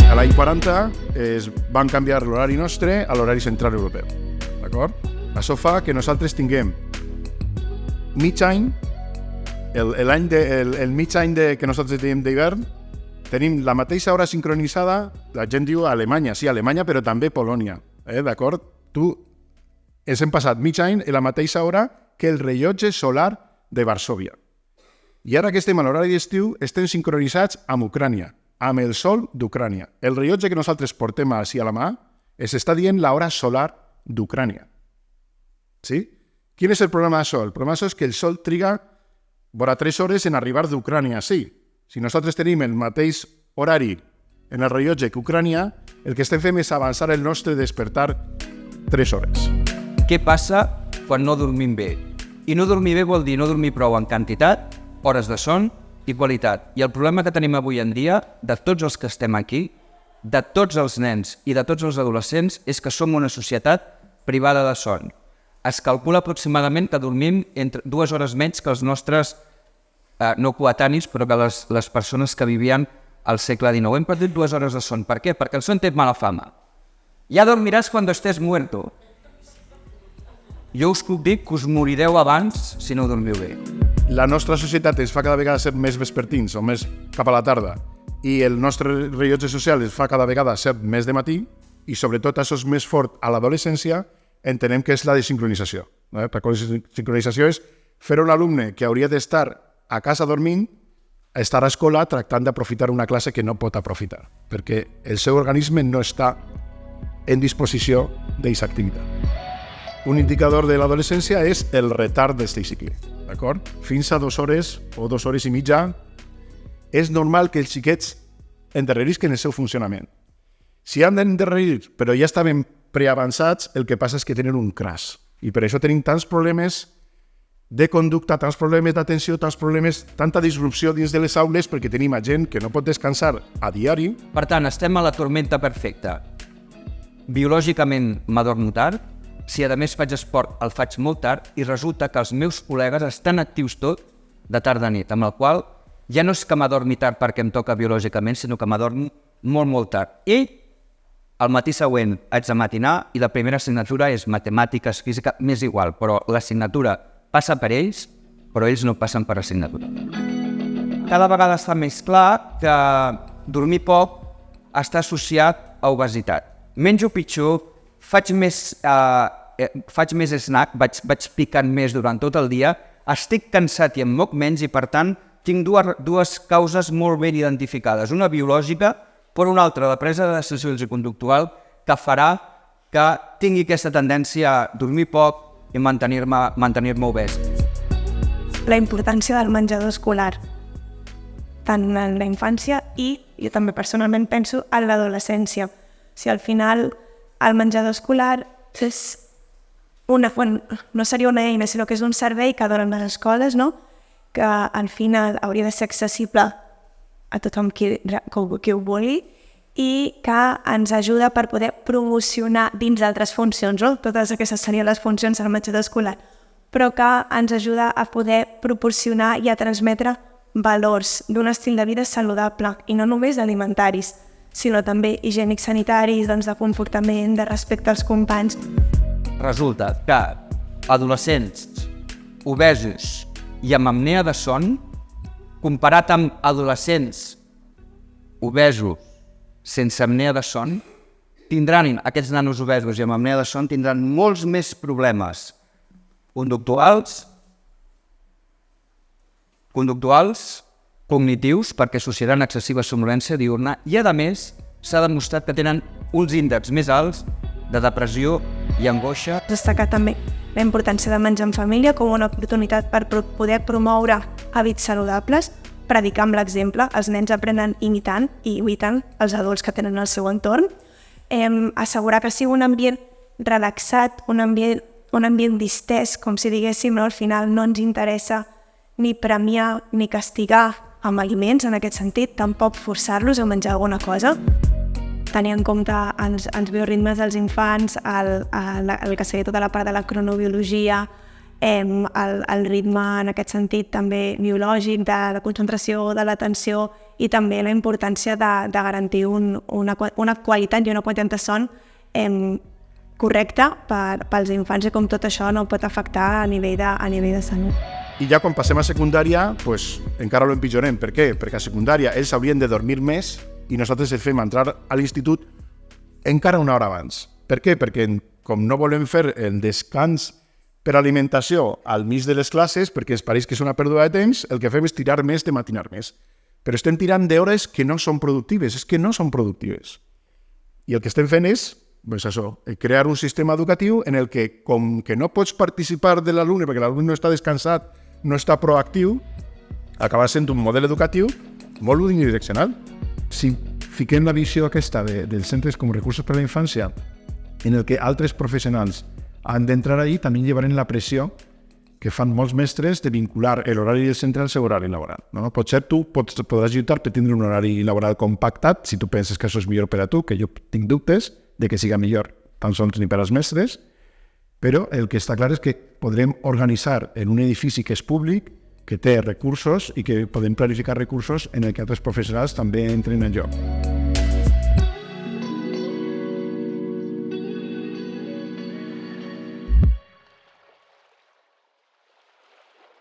A l'any 40 es van canviar l'horari nostre a l'horari central europeu. D'acord? Això fa que nosaltres tinguem mig any, el mig any que nosaltres tenim d'hivern, tenim la mateixa hora sincronitzada, la gent diu Alemanya, sí, Alemanya, però també Polònia. D'acord? Ens hem passat mig any a la mateixa hora que el rellotge solar de Varsòvia. I ara que estem a l'horari d'estiu, estem sincronitzats amb Ucrània, amb el sol d'Ucrània. El rellotge que nosaltres portem així a la mà està dient l'hora solar d'Ucrània. Sí? Quin és el problema d'això? El problema d'això és que el sol triga vora 3 hores en arribar d'Ucrània, sí. Si nosaltres tenim el mateix horari en el rellotge que Ucrània, el que estem fent és avançar el nostre despertar 3 hores. Què passa quan no dormim bé? I no dormir bé vol dir no dormir prou en quantitat, hores de son i qualitat. I el problema que tenim avui en dia, de tots els que estem aquí, de tots els nens i de tots els adolescents, és que som una societat privada de son. Es calcula aproximadament que dormim entre 2 hores menys que els nostres no coetanis, però que les persones que vivien al segle XIX. Hem perdut 2 hores de son. Per què? Perquè el son té mala fama. Ja dormiràs quan estés muerto. Jo us puc dir que us morireu abans si no dormiu bé. La nostra societat es fa cada vegada ser més vespertins o més cap a la tarda i el nostre rellotge social es fa cada vegada ser més de matí i sobretot això és més fort a l'adolescència, entenem que és la desincronització. La sincronització és fer un alumne que hauria d'estar a casa dormint estar a escola tractant d'aprofitar una classe que no pot aprofitar, perquè el seu organisme no està en disposició d'aquesta activitat. Un indicador de l'adolescència és el retard d'aquest cicle. D'acord? Fins a 2 hores o 2 hores i mitja és normal que els xiquets endarrerisquen el seu funcionament. Si han d'endarrerir, però ja estaven preavançats, el que passa és que tenen un crash. I per això tenim tants problemes de conducta, tants problemes d'atenció, tanta disrupció dins de les aules, perquè tenim gent que no pot descansar a diari. Per tant, estem a la tormenta perfecta. Biològicament m'adormo tard, si a més faig esport el faig molt tard i resulta que els meus col·legues estan actius tot de tarda a nit, amb el qual ja no és que m'adormi tard perquè em toca biològicament, sinó que m'adormo molt tard. I al matí següent haig de matinar i la primera assignatura és matemàtiques, física, m'és igual, però l'assignatura passa per ells, però ells no passen per assignatura. Cada vegada està més clar que dormir poc està associat a obesitat. Menjo pitjor, faig més snack, vaig picant més durant tot el dia, estic cansat i em moc menys i, per tant, tinc dues causes molt ben identificades. Una biològica, però una altra de presa de decisions i conductual que farà que tingui aquesta tendència a dormir poc i mantenir-me obès. La importància del menjador escolar, tant en la infància i jo també personalment penso en l'adolescència. Si al final el menjador escolar és no seria una eina, sinó que és un servei que donen les escoles, no? Que al final hauria de ser accessible a tothom qui ho vulgui i que ens ajuda per poder promocionar dins d'altres funcions, no? Totes aquestes serien les funcions del menjador escolar, però que ens ajuda a poder proporcionar i a transmetre valors d'un estil de vida saludable i no només alimentaris, sinó també higiènics sanitaris, de comportament, de respecte als companys. Resulta que adolescents obesos i amb apnea de son, comparat amb adolescents obesos sense apnea de son, aquests nanos obesos i amb apnea de son tindran molts més problemes conductuals, cognitius, perquè associaran excessiva somnolència diurna i, a més, s'ha demostrat que tenen uns índexs més alts de depressió i angoixa. Destacar també la importància de menjar en família com una oportunitat per poder promoure hàbits saludables, predicar amb l'exemple, els nens aprenen imitant i imitant els adults que tenen al seu entorn, assegurar que sigui un ambient relaxat, un ambient distès, com si diguéssim, no? Al final no ens interessa ni premiar ni castigar amb aliments, en aquest sentit, tampoc forçar-los a menjar alguna cosa. Tenir en compte els bioritmes dels infants, el que seria tota la part de la cronobiologia, el ritme en aquest sentit també biològic, de concentració, de l'atenció i també la importància de garantir una qualitat i una quantitat de son correcta pels infants i com tot això no pot afectar a nivell de salut. I ja quan passem a secundària, pues, encara ho empitjorem. Per què? Perquè a secundària ells haurien de dormir més i nosaltres els fem entrar a l'institut encara una hora abans. Per què? Perquè com no volem fer el descans per alimentació al mig de les classes, perquè ens pareix que és una pèrdua de temps, el que fem és tirar més de matinar més. Però estem tirant d'hores que no són productives, és que no són productives. I el que estem fent és pues això, crear un sistema educatiu en el que, com que no pots participar de l'alumne perquè l'alumne no està descansat, no està proactiu, acaba sent un model educatiu molt unidireccional. Si fiquem la visió aquesta dels centres com recursos per a la infància, en el que altres professionals han d'entrar ahí, també llevarem la pressió que fan molts mestres de vincular l'horari del centre al seu horari laboral. No? Potser tu podràs lluitar per tindre un horari laboral compactat, si tu penses que això és millor per a tu, que jo tinc dubtes de que siga millor tan sols ni per als mestres, però el que està clar és que podrem organitzar en un edifici que és públic, que té recursos i que podem planificar recursos en el que altres professionals també entren en joc.